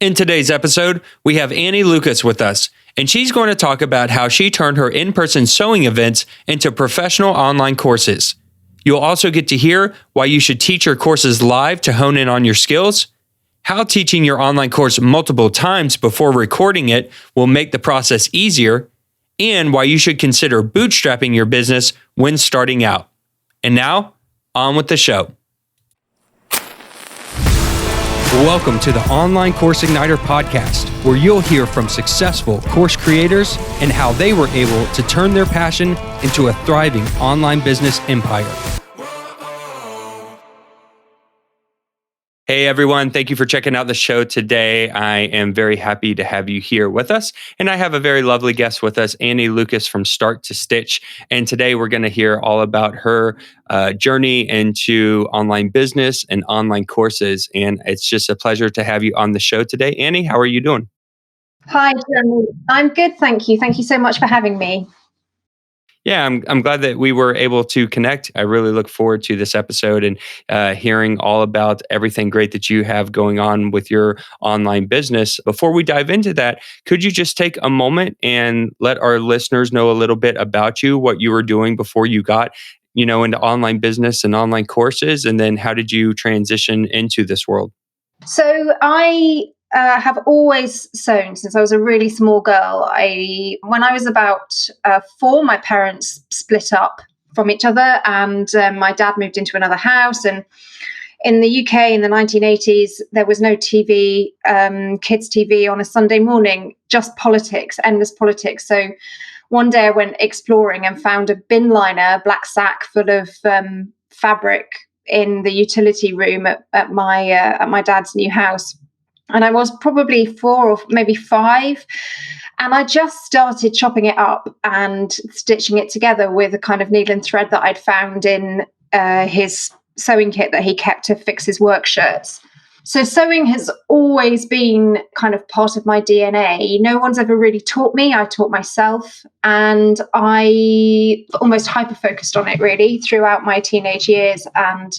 In today's episode, we have Annie Lucas with us, and she's going to talk about how she turned her in-person sewing events into professional online courses. You'll also get to hear why you should teach your courses live to hone in on your skills, how teaching your online course multiple times before recording it will make the process easier, and why you should consider bootstrapping your business when starting out. And now, on with the show. Welcome to the Online Course Igniter podcast, where you'll hear from successful course creators and how they were able to turn their passion into a thriving online business empire. Hey everyone, thank you for checking out the show today. I am very happy to have you here with us. And I have a very lovely guest with us, Annie Lucas from Start to Stitch. And today we're going to hear all about her journey into online business and online courses. And it's just a pleasure to have you on the show today. Annie, how are you doing? Hi, Jeremy. I'm good, thank you. Thank you so much for having me. Yeah, I'm glad that we were able to connect. I really look forward to this episode and hearing all about everything great that you have going on with your online business. Before we dive into that, could you just take a moment and let our listeners know a little bit about you, what you were doing before you got, into online business and online courses, and then how did you transition into this world? So I have always sewn since I was a really small girl. When I was about 4, my parents split up from each other, and my dad moved into another house. And in the UK in the 1980s, there was no TV, kids' TV on a Sunday morning, just politics, endless politics. So one day I went exploring and found a bin liner, black sack full of fabric in the utility room at my dad's new house. And I was probably 4 or maybe 5. And I just started chopping it up and stitching it together with a kind of needle and thread that I'd found in his sewing kit that he kept to fix his work shirts. So sewing has always been kind of part of my DNA. No one's ever really taught me. I taught myself, and I almost hyper-focused on it really throughout my teenage years, and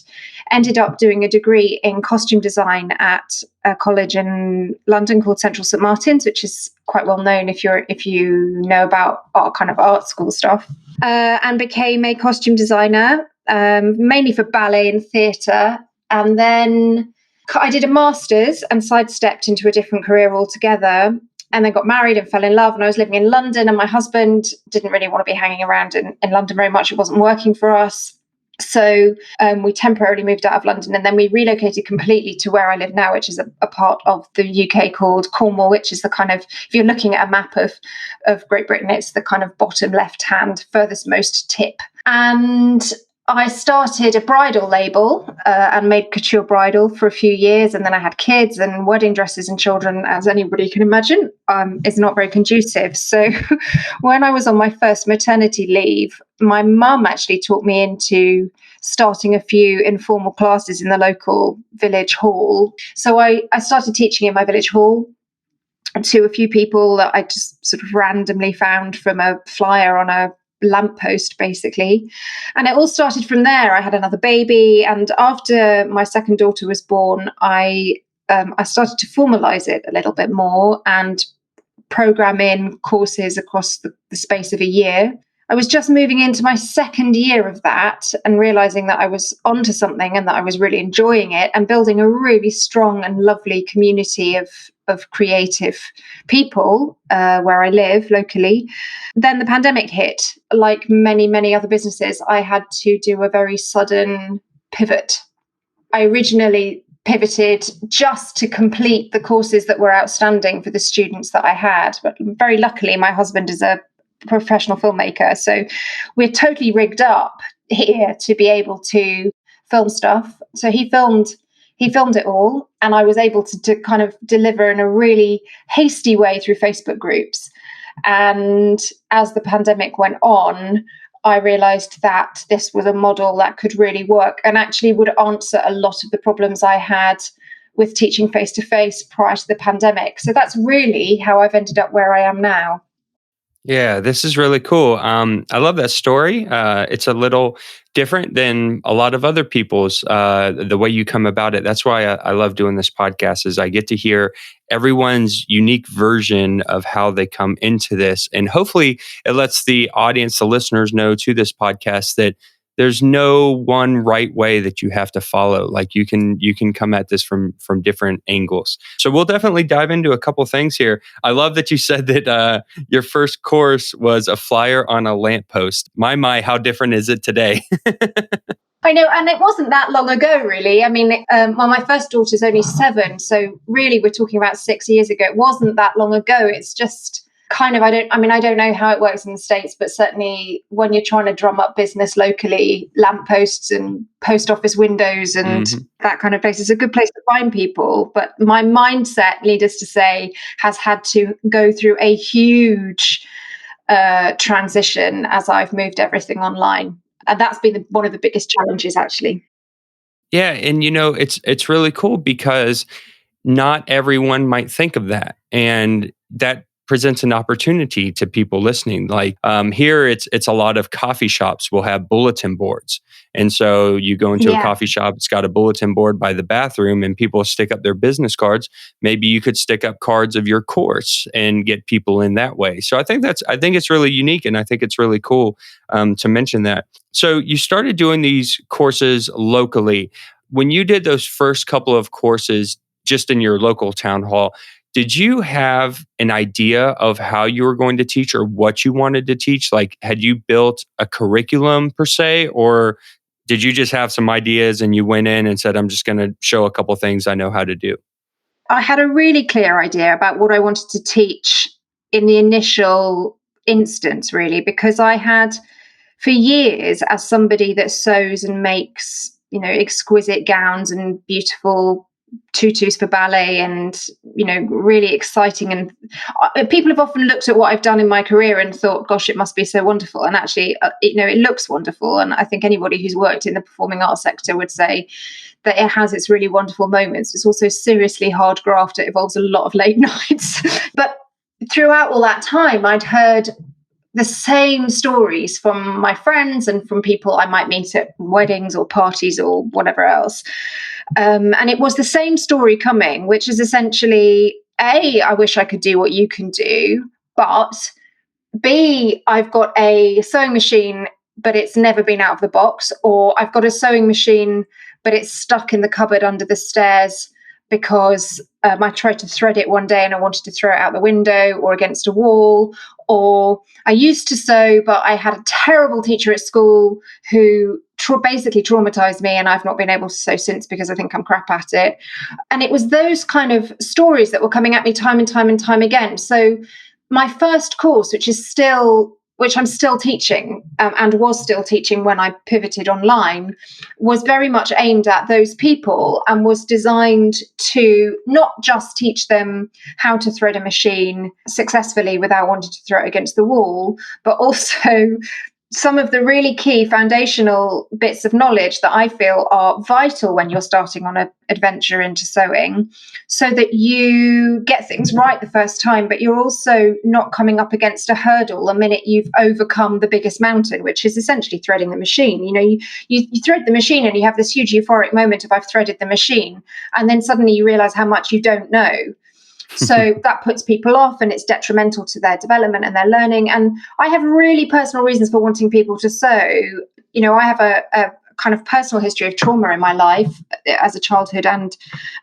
ended up doing a degree in costume design at a college in London called Central St Martin's, which is quite well known if you know about art school stuff, and became a costume designer, mainly for ballet and theatre. And then I did a master's and sidestepped into a different career altogether, and then got married and fell in love. And I was living in London, and my husband didn't really want to be hanging around in London very much. It wasn't working for us. So we temporarily moved out of London, and then we relocated completely to where I live now, which is a part of the UK called Cornwall, which is the kind of, if you're looking at a map of Great Britain, it's the kind of bottom left-hand furthest most tip. And I started a bridal label and made couture bridal for a few years. And then I had kids, and wedding dresses and children, as anybody can imagine, is not very conducive. So when I was on my first maternity leave, my mum actually talked me into starting a few informal classes in the local village hall. So I started teaching in my village hall to a few people that I just sort of randomly found from a flyer on a lamppost, basically. And it all started from there. I had another baby, and after my second daughter was born, I started to formalize it a little bit more and program in courses across the space of a year. I was just moving into my second year of that and realizing that I was onto something and that I was really enjoying it, and building a really strong and lovely community of creative people where I live locally. Then the pandemic hit. Like many, many other businesses, I had to do a very sudden pivot. I originally pivoted just to complete the courses that were outstanding for the students that I had. But very luckily, my husband is a professional filmmaker, so we're totally rigged up here to be able to film stuff. So he filmed it all, and I was able to kind of deliver in a really hasty way through Facebook groups. And as the pandemic went on, I realized that this was a model that could really work and actually would answer a lot of the problems I had with teaching face-to-face prior to the pandemic. So that's really how I've ended up where I am now. Yeah, this is really cool. I love that story. It's a little different than a lot of other people's. The way you come about it. That's why I love doing this podcast. Is I get to hear everyone's unique version of how they come into this, and hopefully, it lets the audience, the listeners, know to this podcast that there's no one right way that you have to follow. Like you can come at this from different angles. So we'll definitely dive into a couple things here. I love that you said that your first course was a flyer on a lamppost. My, how different is it today? I know, and it wasn't that long ago, really. I mean, well, my first daughter's only 7, so really we're talking about 6 years ago. It wasn't that long ago. It's just kind of, I don't know how it works in the States, but certainly when you're trying to drum up business locally, lampposts and post office windows and that kind of place is a good place to find people. But my mindset, needless to say, has had to go through a huge transition as I've moved everything online. And that's been one of the biggest challenges, actually. Yeah, and it's really cool because not everyone might think of that, and that presents an opportunity to people listening. Like here, it's a lot of coffee shops will have bulletin boards, and so you go into a Yeah. coffee shop, it's got a bulletin board by the bathroom, and people stick up their business cards. Maybe you could stick up cards of your course and get people in that way. So I think it's really unique, and I think it's really cool to mention that. So you started doing these courses locally. When you did those first couple of courses just in your local town hall, did you have an idea of how you were going to teach or what you wanted to teach? Like, had you built a curriculum per se, or did you just have some ideas and you went in and said, I'm just going to show a couple things I know how to do? I had a really clear idea about what I wanted to teach in the initial instance, really, because I had, for years, as somebody that sews and makes, exquisite gowns and beautiful tutus for ballet and, really exciting. And people have often looked at what I've done in my career and thought, gosh, it must be so wonderful. And actually, it looks wonderful. And I think anybody who's worked in the performing arts sector would say that it has its really wonderful moments. It's also seriously hard graft. It involves a lot of late nights. But throughout all that time, I'd heard the same stories from my friends and from people I might meet at weddings or parties or whatever else. And it was the same story coming, which is essentially, A, I wish I could do what you can do, but B, I've got a sewing machine, but it's never been out of the box, or I've got a sewing machine, but it's stuck in the cupboard under the stairs because I tried to thread it one day and I wanted to throw it out the window or against a wall. Or I used to sew, but I had a terrible teacher at school who basically traumatized me, and I've not been able to sew since because I think I'm crap at it. And it was those kind of stories that were coming at me time and time and time again. So my first course, which I'm still teaching and was still teaching when I pivoted online, was very much aimed at those people and was designed to not just teach them how to thread a machine successfully without wanting to throw it against the wall, but also some of the really key foundational bits of knowledge that I feel are vital when you're starting on an adventure into sewing, so that you get things right the first time, but you're also not coming up against a hurdle the minute you've overcome the biggest mountain, which is essentially threading the machine. You thread the machine and you have this huge euphoric moment of I've threaded the machine, and then suddenly you realize how much you don't know. So that puts people off and it's detrimental to their development and their learning. And I have really personal reasons for wanting people to sew. I have a kind of personal history of trauma in my life as a childhood and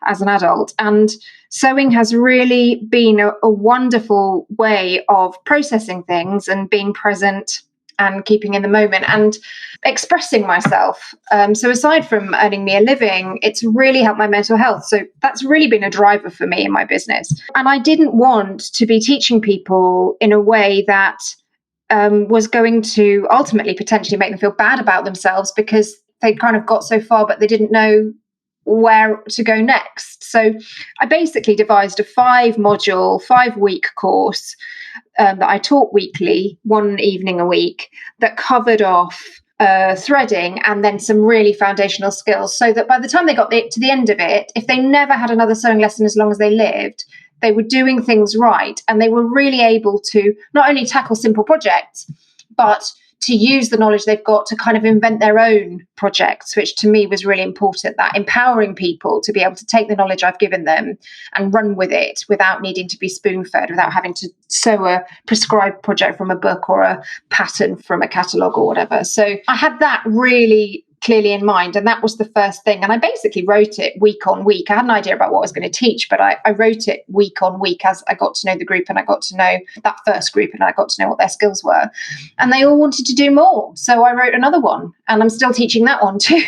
as an adult. And sewing has really been a wonderful way of processing things and being present and keeping in the moment and expressing myself. So aside from earning me a living, it's really helped my mental health. So that's really been a driver for me in my business. And I didn't want to be teaching people in a way that was going to ultimately potentially make them feel bad about themselves because they kind of got so far, but they didn't know where to go next. So I basically devised a 5-module, 5-week course that I taught weekly, one evening a week, that covered off threading and then some really foundational skills, so that by the time they got to the end of it, if they never had another sewing lesson as long as they lived, they were doing things right, and they were really able to not only tackle simple projects, but to use the knowledge they've got to kind of invent their own projects, which to me was really important, that empowering people to be able to take the knowledge I've given them and run with it without needing to be spoon-fed, without having to sew a prescribed project from a book or a pattern from a catalogue or whatever. So I had that really clearly in mind, and that was the first thing. And I basically wrote it week on week. I had an idea about what I was going to teach, but I wrote it week on week as I got to know the group, and I got to know that first group, and I got to know what their skills were, and they all wanted to do more. So I wrote another one, and I'm still teaching that one too.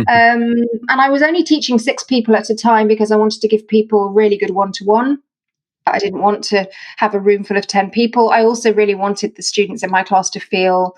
And I was only teaching 6 people at a time because I wanted to give people really good one-to-one. I didn't want to have a room full of 10 people. I also really wanted the students in my class to feel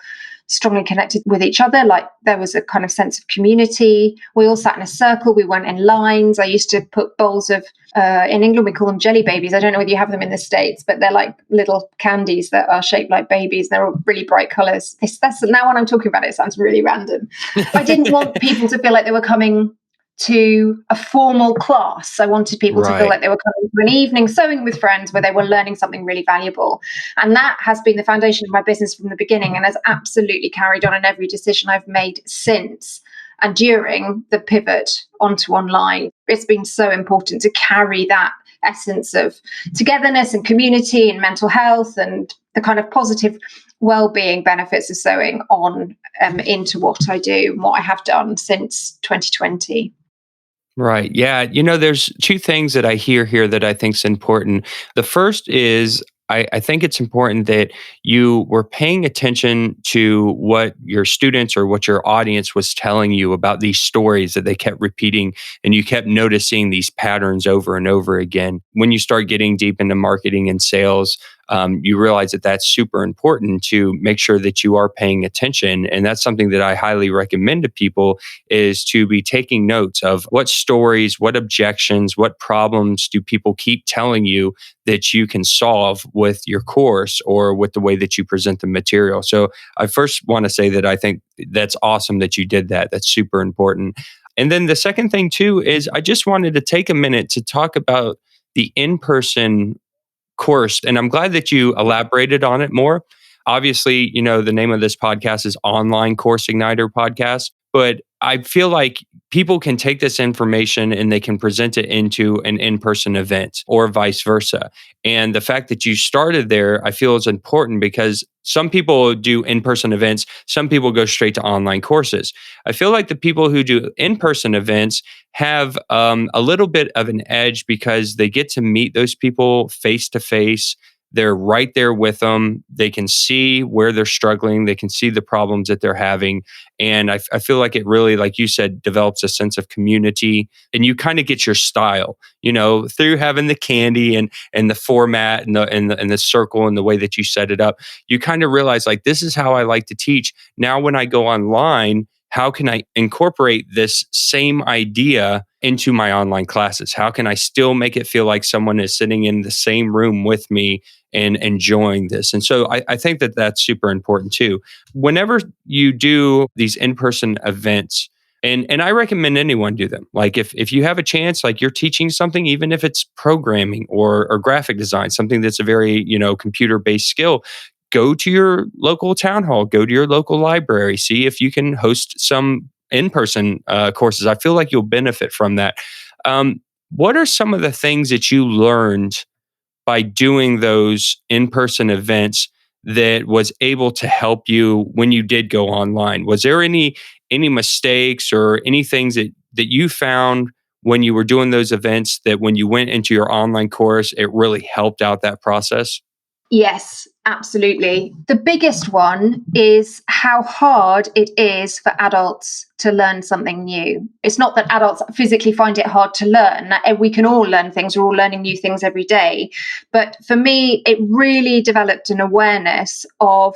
strongly connected with each other, like there was a kind of sense of community. We all sat in a circle, we went in lines. I used to put bowls of, in England we call them jelly babies. I don't know whether you have them in the States, but they're like little candies that are shaped like babies. They're all really bright colours. That's now when I'm talking about it sounds really random. I didn't want people to feel like they were coming to a formal class. I wanted people to feel like they were coming to an evening sewing with friends where they were learning something really valuable. And that has been the foundation of my business from the beginning, and has absolutely carried on in every decision I've made since and during the pivot onto online. It's been so important to carry that essence of togetherness and community and mental health and the kind of positive well-being benefits of sewing on into what I do and what I have done since 2020. Right. Yeah. There's 2 things that I hear here that I think is important. The first is I think it's important that you were paying attention to what your students or what your audience was telling you about these stories that they kept repeating, and you kept noticing these patterns over and over again. When you start getting deep into marketing and sales, you realize that that's super important to make sure that you are paying attention. And that's something that I highly recommend to people, is to be taking notes of what stories, what objections, what problems do people keep telling you that you can solve with your course or with the way that you present the material. So I first want to say that I think that's awesome that you did that. That's super important. And then the second thing too is I just wanted to take a minute to talk about the in-person course. And I'm glad that you elaborated on it more. Obviously, the name of this podcast is Online Course Igniter Podcast, but I feel like people can take this information and they can present it into an in-person event or vice versa. And the fact that you started there, I feel is important because some people do in-person events, some people go straight to online courses. I feel like the people who do in-person events have a little bit of an edge because they get to meet those people face to face. They're right there with them. They can see where they're struggling. They can see the problems that they're having. And I feel like it really, like you said, develops a sense of community, and you kind of get your style, through having the candy and the format and the circle and the way that you set it up. You kind of realize, like, this is how I like to teach. Now, when I go online, how can I incorporate this same idea into my online classes? How can I still make it feel like someone is sitting in the same room with me and enjoying this? And so I think that that's super important too. Whenever you do these in-person events, and I recommend anyone do them. Like if you have a chance, like you're teaching something, even if it's programming or graphic design, something that's a very, computer-based skill, go to your local town hall, go to your local library, see if you can host some in-person courses. I feel like you'll benefit from that. What are some of the things that you learned by doing those in-person events that was able to help you when you did go online? Was there any mistakes or any things that you found when you were doing those events that when you went into your online course, it really helped out that process? Yes, absolutely. The biggest one is how hard it is for adults to learn something new. It's not that adults physically find it hard to learn. We can all learn things. We're all learning new things every day. But for me, it really developed an awareness of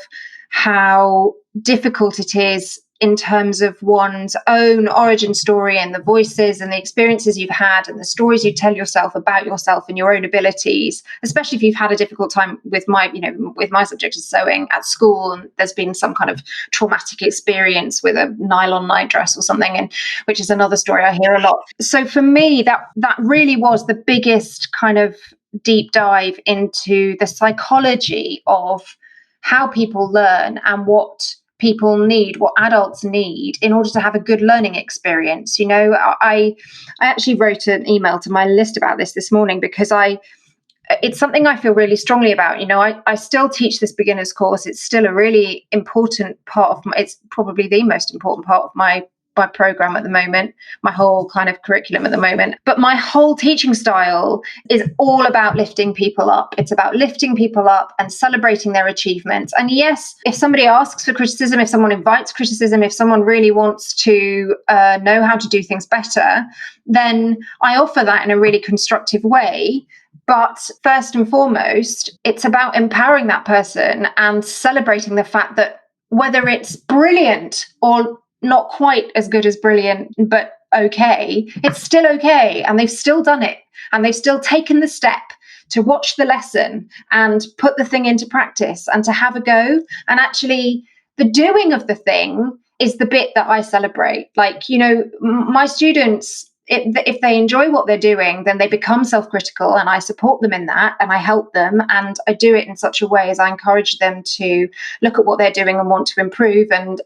how difficult it is in terms of one's own origin story and the voices and the experiences you've had and the stories you tell yourself about yourself and your own abilities, especially if you've had a difficult time with my subject is sewing at school and there's been some kind of traumatic experience with a nylon nightdress or something, and which is another story I hear a lot. So for me, that really was the biggest kind of deep dive into the psychology of how people learn and what people need, what adults need in order to have a good learning experience. I actually wrote an email to my list about this morning because it's something I feel really strongly about. I still teach this beginner's course. It's still a really important part of it's probably the most important part of my program at the moment, my whole kind of curriculum at the moment. But my whole teaching style is all about lifting people up. It's about lifting people up and celebrating their achievements. And yes, if somebody asks for criticism, if someone invites criticism, if someone really wants to know how to do things better, then I offer that in a really constructive way. But first and foremost, it's about empowering that person and celebrating the fact that whether it's brilliant or not quite as good as brilliant, but okay, it's still okay. And they've still done it. And they've still taken the step to watch the lesson and put the thing into practice and to have a go. And actually, the doing of the thing is the bit that I celebrate. My students, if they enjoy what they're doing, then they become self-critical, and I support them in that, and I help them, and I do it in such a way as I encourage them to look at what they're doing and want to improve, and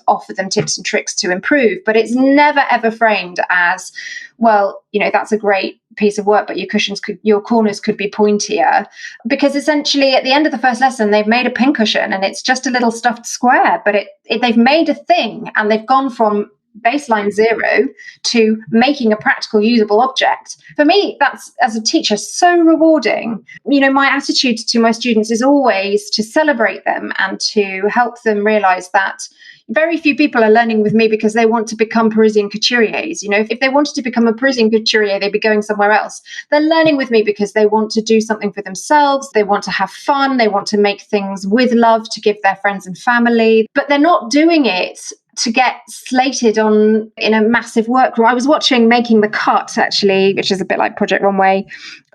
offer them tips and tricks to improve. But it's never ever framed as, well, that's a great piece of work, but your corners could be pointier, because essentially at the end of the first lesson they've made a pincushion and it's just a little stuffed square, but they've made a thing, and they've gone from baseline 0 to making a practical usable object. For me, that's, as a teacher, so rewarding. My attitude to my students is always to celebrate them and to help them realize that very few people are learning with me because they want to become Parisian couturiers. If they wanted to become a Parisian couturier, they'd be going somewhere else. They're learning with me because they want to do something for themselves. They want to have fun. They want to make things with love to give their friends and family, but they're not doing it to get slated on in a massive workroom. I was watching Making the Cut, actually, which is a bit like Project Runway.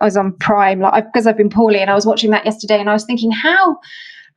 I was on Prime because I've been poorly, and I was watching that yesterday, and I was thinking how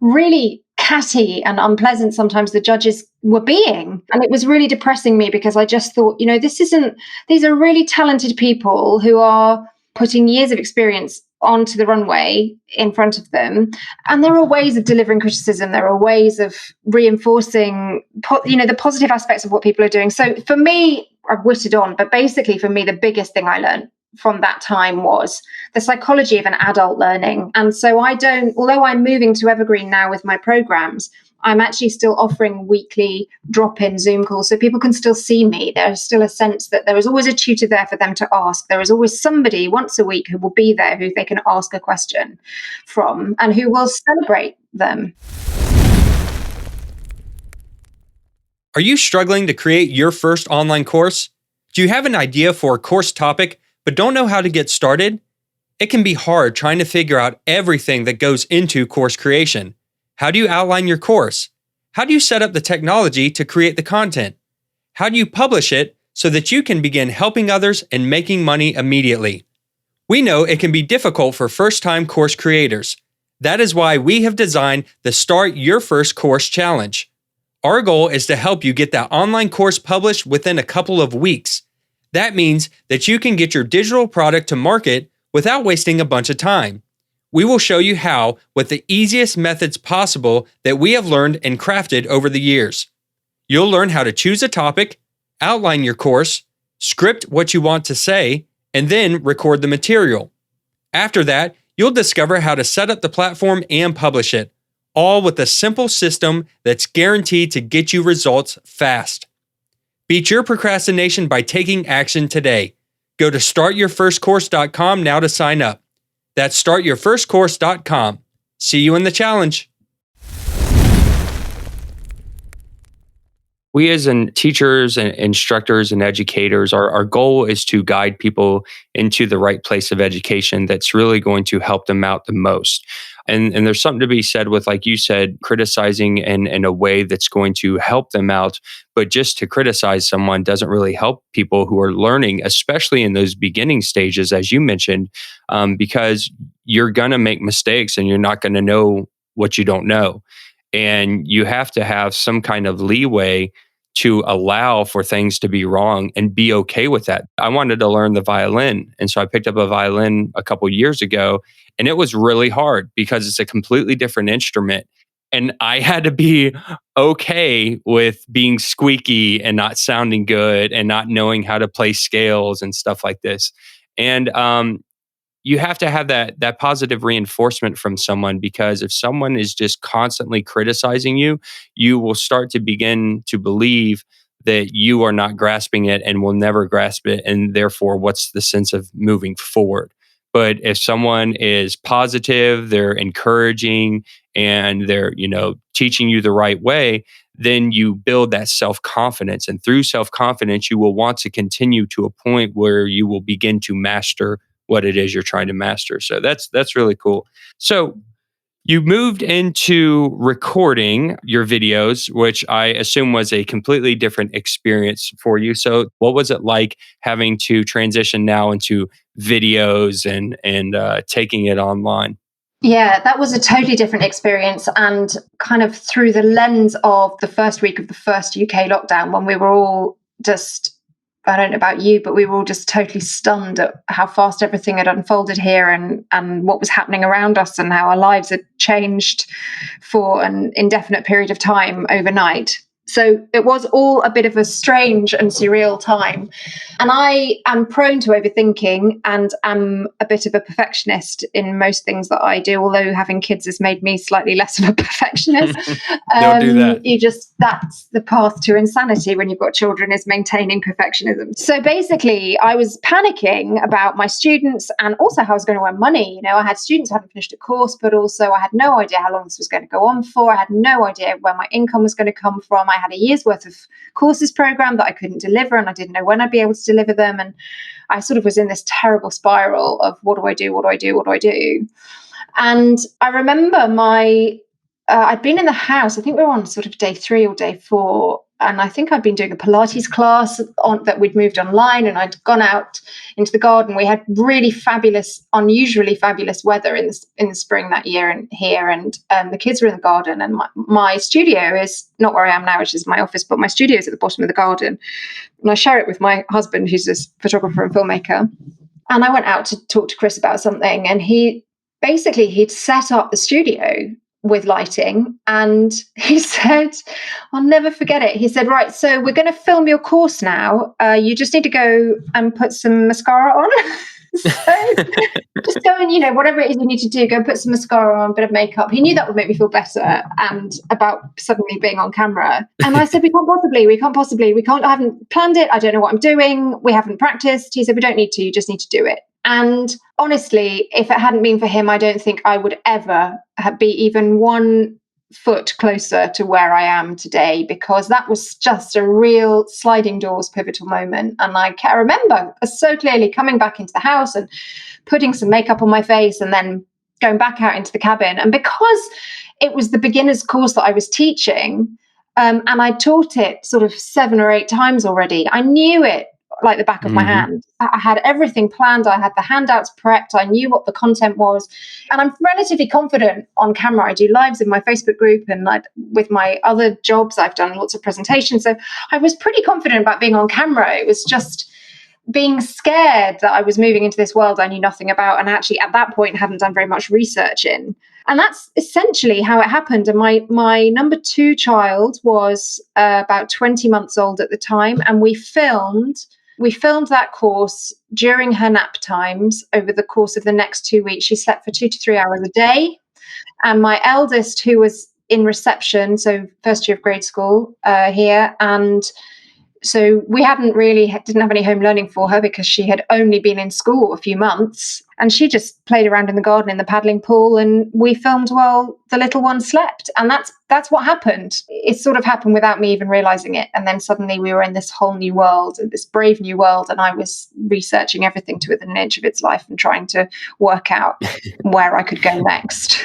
really catty and unpleasant sometimes the judges were being. And it was really depressing me because I just thought, these are really talented people who are putting years of experience onto the runway in front of them. And there are ways of delivering criticism. There are ways of reinforcing, the positive aspects of what people are doing. So for me, I've whittled on, but basically for me, the biggest thing I learned from that time was the psychology of an adult learning. And so although I'm moving to Evergreen now with my programs, I'm actually still offering weekly drop-in Zoom calls so people can still see me. There's still a sense that there is always a tutor there for them to ask. There is always somebody once a week who will be there who they can ask a question from and who will celebrate them. Are you struggling to create your first online course? Do you have an idea for a course topic but don't know how to get started? It can be hard trying to figure out everything that goes into course creation. How do you outline your course? How do you set up the technology to create the content? How do you publish it so that you can begin helping others and making money immediately? We know it can be difficult for first-time course creators. That is why we have designed the Start Your First Course Challenge. Our goal is to help you get that online course published within a couple of weeks. That means that you can get your digital product to market without wasting a bunch of time. We will show you how with the easiest methods possible that we have learned and crafted over the years. You'll learn how to choose a topic, outline your course, script what you want to say, and then record the material. After that, you'll discover how to set up the platform and publish it, all with a simple system that's guaranteed to get you results fast. Beat your procrastination by taking action today. Go to startyourfirstcourse.com now to sign up. That's startyourfirstcourse.com. See you in the challenge. we as teachers and instructors and educators, our goal is to guide people into the right place of education that's really going to help them out the most. And there's something to be said with, like you said, criticizing in a way that's going to help them out. But just to criticize someone doesn't really help people who are learning, especially in those beginning stages, as you mentioned, because you're going to make mistakes and you're not going to know what you don't know. And you have to have some kind of leeway to allow for things to be wrong and be okay with that. I wanted to learn the violin. And so I picked up a violin a couple years ago, and it was really hard because it's a completely different instrument. And I had to be okay with being squeaky and not sounding good and not knowing how to play scales and stuff like this. And you have to have that positive reinforcement from someone, because if someone is just constantly criticizing you, you will start to begin to believe that you are not grasping it and will never grasp it, and therefore what's the sense of moving forward? But if someone is positive, they're encouraging, and they're, teaching you the right way, then you build that self-confidence, and through self-confidence you will want to continue to a point where you will begin to master what it is you're trying to master. So that's really cool. So you moved into recording your videos, which I assume was a completely different experience for you. So what was it like having to transition now into videos and taking it online? Yeah, that was a totally different experience, and kind of through the lens of the first week of the first UK lockdown, when we were all just, I don't know about you, but we were all just totally stunned at how fast everything had unfolded here, and what was happening around us, and how our lives had changed for an indefinite period of time overnight. So it was all a bit of a strange and surreal time. And I am prone to overthinking, and am a bit of a perfectionist in most things that I do, although having kids has made me slightly less of a perfectionist. Don't do that. That's the path to insanity when you've got children, is maintaining perfectionism. So basically, I was panicking about my students, and also how I was going to earn money. I had students who hadn't finished a course, but also I had no idea how long this was going to go on for. I had no idea where my income was going to come from. I had a year's worth of courses programmed that I couldn't deliver, and I didn't know when I'd be able to deliver them. And I sort of was in this terrible spiral of, what do I do? What do I do? What do I do? And I remember I'd been in the house, I think we were on sort of day 3 or day 4, and I think I'd been doing a Pilates class that we'd moved online, and I'd gone out into the garden. We had really fabulous, unusually fabulous weather in the spring that year and here, and the kids were in the garden, and my studio is not where I am now, which is my office, but my studio is at the bottom of the garden, and I share it with my husband, who's a photographer and filmmaker. And I went out to talk to Chris about something, and he'd set up the studio with lighting, and he said, I'll never forget it. He said, right, so we're going to film your course now. You just need to go and put some mascara on. So just go and, whatever it is you need to do, go put some mascara on, a bit of makeup. He knew that would make me feel better and about suddenly being on camera. And I said, we I haven't planned it. I don't know what I'm doing. We haven't practiced. He said, we don't need to, you just need to do it. And honestly, if it hadn't been for him, I don't think I would ever be even 1 foot closer to where I am today, because that was just a real sliding doors pivotal moment. And I remember so clearly coming back into the house and putting some makeup on my face, and then going back out into the cabin. And because it was the beginner's course that I was teaching, and I taught it sort of 7 or 8 times already, I knew it like the back of my hand. I had everything planned. I had the handouts prepped. I knew what the content was. And I'm relatively confident on camera. I do lives in my Facebook group, and with my other jobs, I've done lots of presentations. So I was pretty confident about being on camera. It was just being scared that I was moving into this world I knew nothing about, and actually at that point hadn't done very much research in. And that's essentially how it happened. And my number 2 child was about 20 months old at the time, and we filmed that course during her nap times over the course of the next 2 weeks. She slept for 2 to 3 hours a day. And my eldest, who was in reception, so first year of grade school here, and So we didn't have any home learning for her because she had only been in school a few months, and she just played around in the garden in the paddling pool, and we filmed while the little one slept. And that's what happened. It sort of happened without me even realizing it. And then suddenly we were in this whole new world, this brave new world, and I was researching everything to within an inch of its life and trying to work out where I could go next.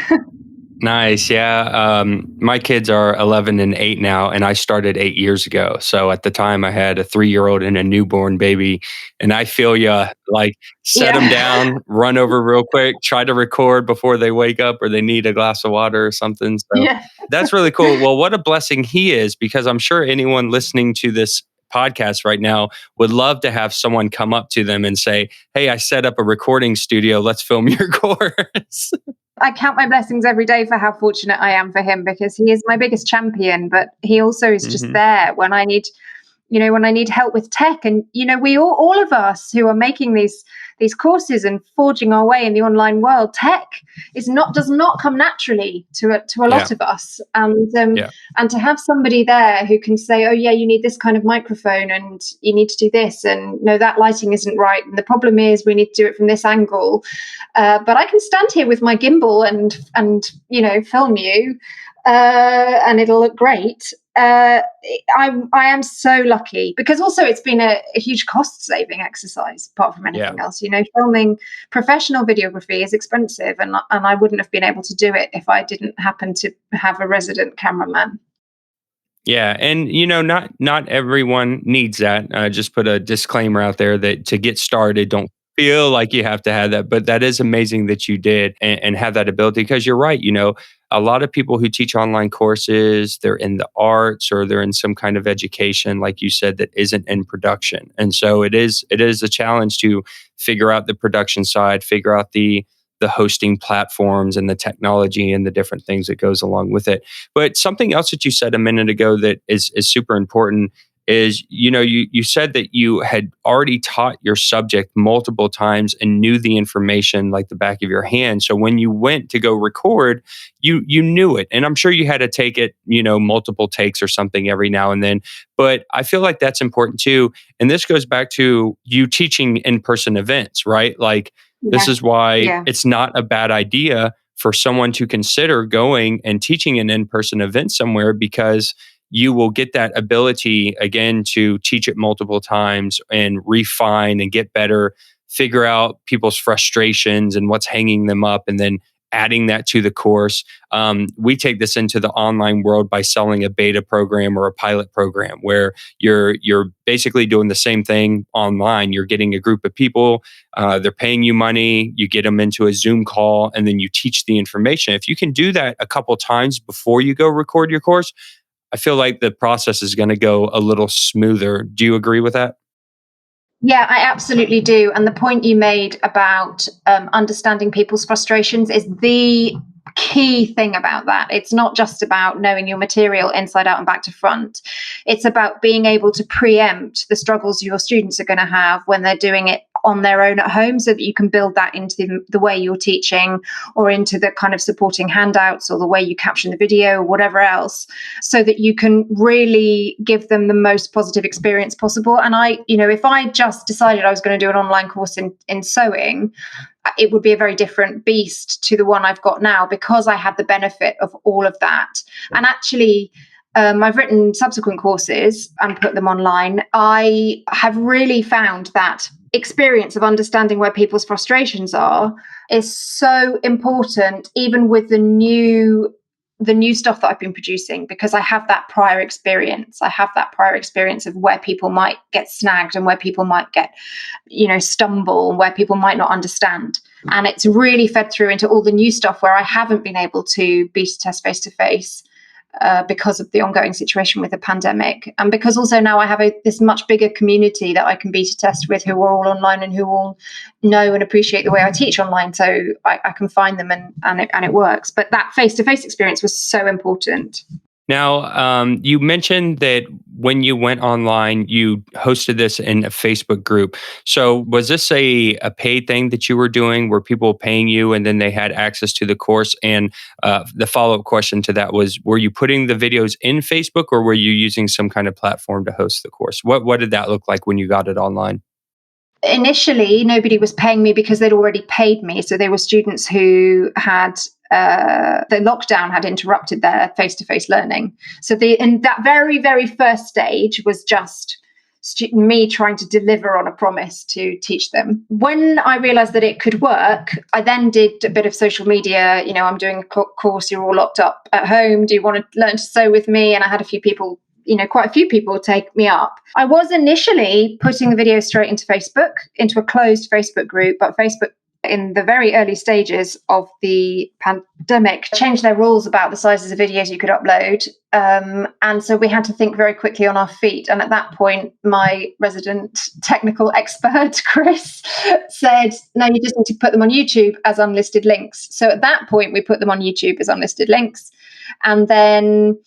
Nice. Yeah. My kids are 11 and 8 now, and I started 8 years ago. So at the time, I had a 3-year-old and a newborn baby. And I feel you, like, set them down, run over real quick, try to record before they wake up or they need a glass of water or something. So Yeah. that's really cool. Well, what a blessing he is, because I'm sure anyone listening to this podcast right now would love to have someone come up to them and say, "Hey, I set up a recording studio. Let's film your course." I count my blessings every day for how fortunate I am for him, because he is my biggest champion, but he also is just there when I need, when I need help with tech. And, we all of us who are making these courses and forging our way in the online world, tech does not come naturally to a lot of us. And to have somebody there who can say, oh yeah, you need this kind of microphone and you need to do this, and no, that lighting isn't right, and the problem is we need to do it from this angle. But I can stand here with my gimbal and film you, and it'll look great. I am so lucky, because also it's been a huge cost saving exercise apart from anything else. Filming professional videography is expensive, and I wouldn't have been able to do it if I didn't happen to have a resident cameraman. Yeah, and not everyone needs that. Just put a disclaimer out there that to get started, don't feel like you have to have that, but that is amazing that you did and have that ability, because you're right. A lot of people who teach online courses, they're in the arts or they're in some kind of education, like you said, that isn't in production. And so it is a challenge to figure out the production side, figure out the hosting platforms and the technology and the different things that goes along with it. But something else that you said a minute ago that is super important is, you said that you had already taught your subject multiple times and knew the information like the back of your hand. So when you went to go record, you knew it. And I'm sure you had to take it, multiple takes or something every now and then. But I feel like that's important too. And this goes back to you teaching in-person events, right? Like, this is why it's not a bad idea for someone to consider going and teaching an in-person event somewhere, because you will get that ability again to teach it multiple times and refine and get better, figure out people's frustrations and what's hanging them up, and then adding that to the course. We take this into the online world by selling a beta program or a pilot program, where you're basically doing the same thing online. You're getting a group of people, they're paying you money, you get them into a Zoom call, and then you teach the information. If you can do that a couple times before you go record your course, I feel like the process is going to go a little smoother. Do you agree with that? Yeah, I absolutely do. And the point you made about understanding people's frustrations is the key thing about that. It's not just about knowing your material inside out and back to front. It's about being able to preempt the struggles your students are going to have when they're doing it on their own at home, so that you can build that into the way you're teaching, or into the kind of supporting handouts, or the way you caption the video, or whatever else, so that you can really give them the most positive experience possible. And if I just decided I was going to do an online course in sewing, it would be a very different beast to the one I've got now, because I had the benefit of all of that. And actually, I've written subsequent courses and put them online. I have really found that experience of understanding where people's frustrations are is so important, even with the new stuff that I've been producing, because I have that prior experience. I have that prior experience of where people might get snagged and where people might get, stumble, and where people might not understand. And it's really fed through into all the new stuff where I haven't been able to beta test face to face, because of the ongoing situation with the pandemic, and because also now I have this much bigger community that I can beta test with, who are all online and who all know and appreciate the way I teach online. So I can find them and it works. But that face-to-face experience was so important. Now, you mentioned that when you went online, you hosted this in a Facebook group. So, was this a paid thing that you were doing? Were people paying you and then they had access to the course? And the follow up question to that was, were you putting the videos in Facebook or were you using some kind of platform to host the course? What did that look like when you got it online? Initially, nobody was paying me because they'd already paid me. So they were students who had the lockdown had interrupted their face-to-face learning. So in that very, very first stage was just me trying to deliver on a promise to teach them. When I realized that it could work, I then did a bit of social media. I'm doing a course, you're all locked up at home. Do you want to learn to sew with me? And I had a few people, quite a few people take me up. I was initially putting the video straight into Facebook, into a closed Facebook group, but Facebook in the very early stages of the pandemic changed their rules about the sizes of videos you could upload. And so we had to think very quickly on our feet. And at that point, my resident technical expert, Chris, said, no, you just need to put them on YouTube as unlisted links. So at that point, we put them on YouTube as unlisted links. And then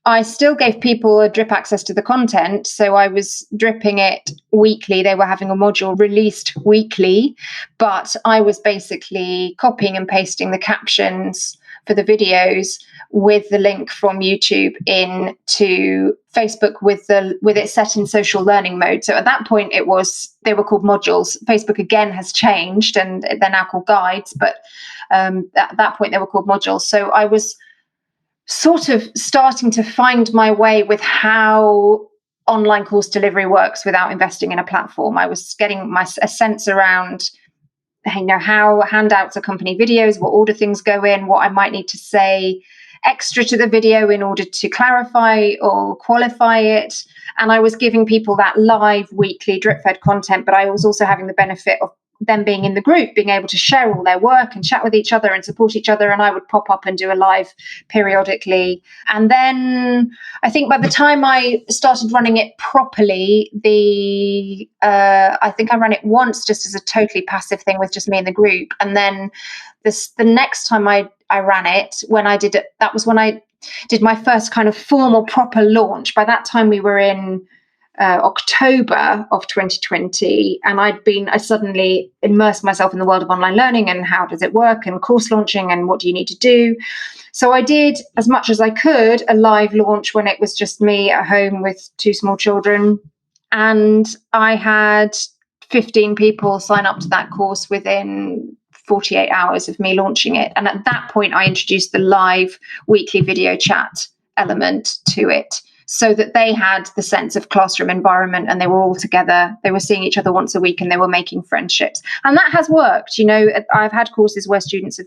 I still gave people a drip access to the content. So I was dripping it weekly. They were having a module released weekly, but I was basically copying and pasting the captions for the videos with the link from YouTube into Facebook with it set in social learning mode. So at that point they were called modules. Facebook again has changed and they're now called guides, but at that point they were called modules. So I was sort of starting to find my way with how online course delivery works without investing in a platform. I was getting a sense around how handouts accompany videos, what order things go in, what I might need to say extra to the video in order to clarify or qualify it. And I was giving people that live weekly drip fed content, but I was also having the benefit of them being in the group, being able to share all their work and chat with each other and support each other. And I would pop up and do a live periodically. And then I think by the time I started running it properly, I think I ran it once just as a totally passive thing with just me in the group. And then the next time I ran it, when I did it, that was when I did my first kind of formal proper launch. By that time we were in October of 2020, and I suddenly immersed myself in the world of online learning and how does it work and course launching and what do you need to do. So I did as much as I could a live launch when it was just me at home with two small children, and I had 15 people sign up to that course within 48 hours of me launching it. And at that point I introduced the live weekly video chat element to it, so that they had the sense of classroom environment and they were all together. They were seeing each other once a week and they were making friendships. And that has worked. I've had courses where students have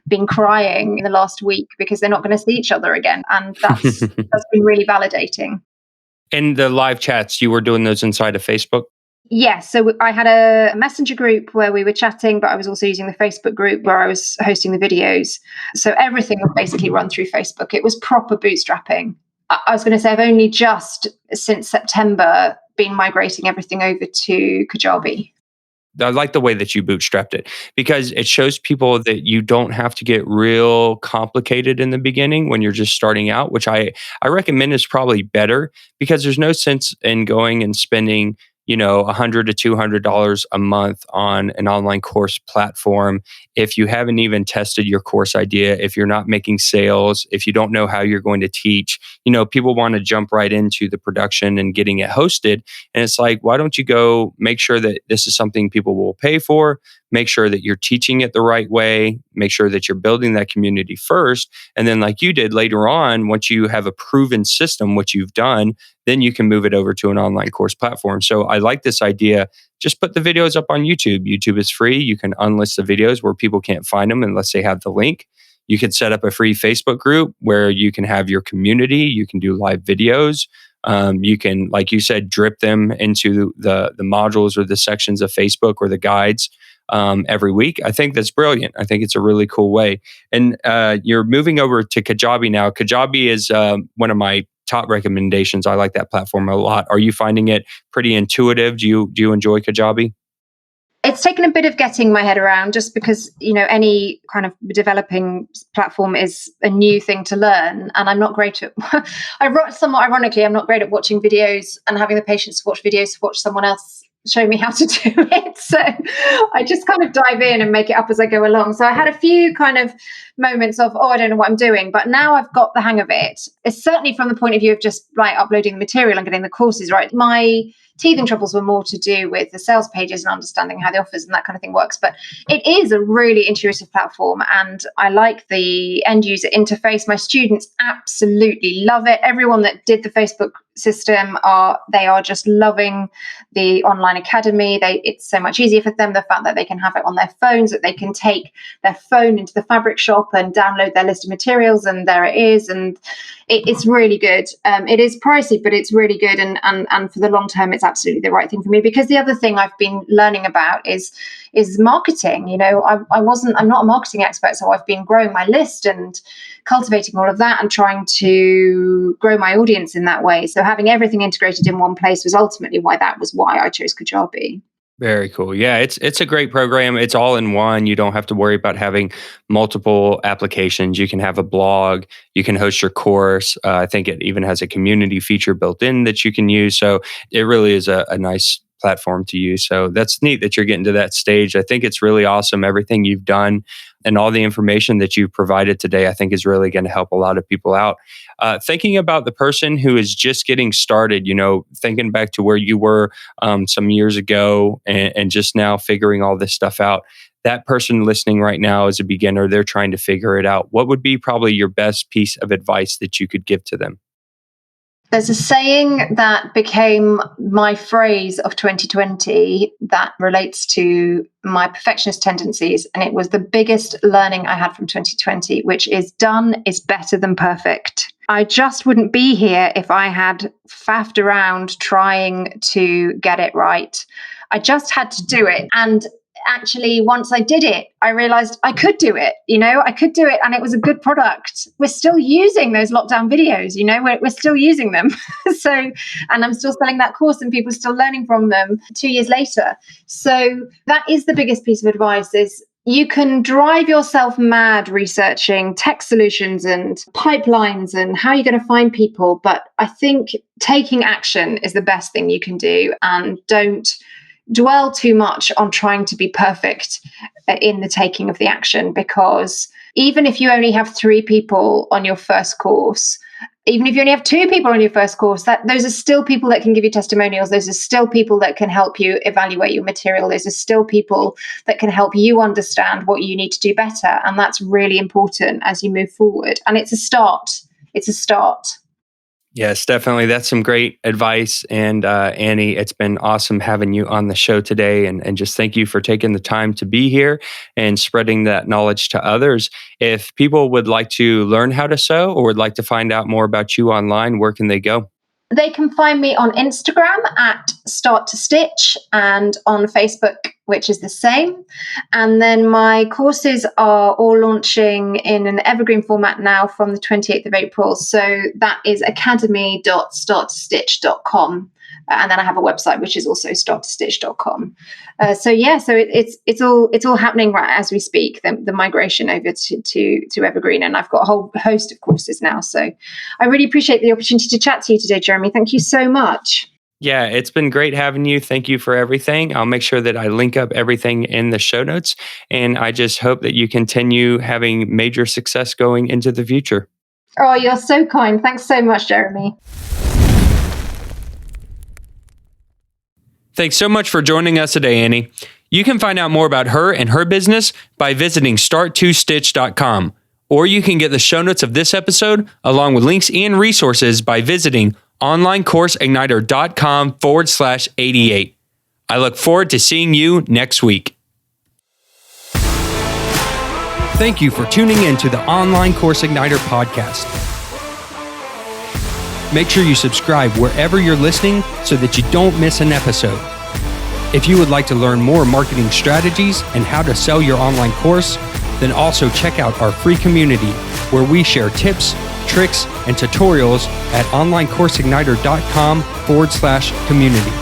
been crying in the last week because they're not going to see each other again. And that's been really validating. And the live chats, you were doing those inside of Facebook? Yes. So I had a messenger group where we were chatting, but I was also using the Facebook group where I was hosting the videos. So everything was basically run through Facebook. It was proper bootstrapping. I was going to say I've only just since September been migrating everything over to Kajabi. I like the way that you bootstrapped it because it shows people that you don't have to get real complicated in the beginning when you're just starting out, which I recommend is probably better because there's no sense in going and spending $100 to $200 a month on an online course platform if you haven't even tested your course idea, if you're not making sales, if you don't know how you're going to teach. People want to jump right into the production and getting it hosted. And it's like, why don't you go make sure that this is something people will pay for? Make sure that you're teaching it the right way. Make sure that you're building that community first. And then like you did later on, once you have a proven system, which you've done, then you can move it over to an online course platform. So I like this idea. Just put the videos up on YouTube. YouTube is free. You can unlist the videos where people can't find them unless they have the link. You can set up a free Facebook group where you can have your community. You can do live videos. You can, like you said, drip them into the modules or the sections of Facebook or the guides every week. I think that's brilliant. I think it's a really cool way. And you're moving over to Kajabi now. Kajabi is one of my top recommendations. I like that platform a lot. Are you finding it pretty intuitive? Do you enjoy Kajabi? It's taken a bit of getting my head around, just because, any kind of developing platform is a new thing to learn. And I'm not great at, somewhat ironically, I'm not great at watching videos and having the patience to watch videos to watch someone else show me how to do it. So I just kind of dive in and make it up as I go along. So I had a few kind of moments of, I don't know what I'm doing, but now I've got the hang of it. It's certainly from the point of view of just like uploading the material and getting the courses right. My teething troubles were more to do with the sales pages and understanding how the offers and that kind of thing works. But it is a really intuitive platform, and I like the end user interface. My students absolutely love it. Everyone that did the Facebook system they are just loving the online academy. It's so much easier for them, the fact that they can have it on their phones, that they can take their phone into the fabric shop and download their list of materials, and there it is. And it's really good. It is pricey, but it's really good, and for the long term it's absolutely the right thing for me. Because the other thing I've been learning about is marketing. I'm not a marketing expert, so I've been growing my list and cultivating all of that and trying to grow my audience in that way. So having everything integrated in one place was ultimately why I chose Kajabi. Very cool. Yeah, it's a great program. It's all in one. You don't have to worry about having multiple applications. You can have a blog. You can host your course. I think it even has a community feature built in that you can use. So it really is a nice platform to use. So that's neat that you're getting to that stage. I think it's really awesome. Everything you've done and all the information that you've provided today, I think is really going to help a lot of people out. Thinking about the person who is just getting started, thinking back to where you were some years ago and just now figuring all this stuff out, that person listening right now is a beginner. They're trying to figure it out. What would be probably your best piece of advice that you could give to them? There's a saying that became my phrase of 2020 that relates to my perfectionist tendencies. And it was the biggest learning I had from 2020, which is done is better than perfect. I just wouldn't be here if I had faffed around trying to get it right. I just had to do it. And actually, once I did it, I realized I could do it. I could do it, and it was a good product. We're still using those lockdown videos. We're still using them. And I'm still selling that course, and people are still learning from them 2 years later. So that is the biggest piece of advice: is you can drive yourself mad researching tech solutions and pipelines and how you're going to find people, but I think taking action is the best thing you can do, and don't dwell too much on trying to be perfect in the taking of the action. Because even if you only have 3 people on your first course, even if you only have 2 people on your first course, those are still people that can give you testimonials. Those are still people that can help you evaluate your material. Those are still people that can help you understand what you need to do better. And that's really important as you move forward. And it's a start. It's a start. Yes, definitely. That's some great advice. And Annie, it's been awesome having you on the show today. And just thank you for taking the time to be here and spreading that knowledge to others. If people would like to learn how to sew or would like to find out more about you online, where can they go? They can find me on Instagram at Start to Stitch, and on Facebook, which is the same. And then my courses are all launching in an evergreen format now from the 28th of April. So that is academy.starttostitch.com. And then I have a website, which is also starttostitch.com. So it's all happening right as we speak, the migration over to Evergreen. And I've got a whole host of courses now. So I really appreciate the opportunity to chat to you today, Jeremy. Thank you so much. Yeah, it's been great having you. Thank you for everything. I'll make sure that I link up everything in the show notes. And I just hope that you continue having major success going into the future. Oh, you're so kind. Thanks so much, Jeremy. Thanks so much for joining us today, Annie. You can find out more about her and her business by visiting starttostitch.com, or you can get the show notes of this episode along with links and resources by visiting onlinecourseigniter.com/88. I look forward to seeing you next week. Thank you for tuning in to the Online Course Igniter podcast. Make sure you subscribe wherever you're listening so that you don't miss an episode. If you would like to learn more marketing strategies and how to sell your online course, then also check out our free community where we share tips, tricks, and tutorials at onlinecourseigniter.com/community.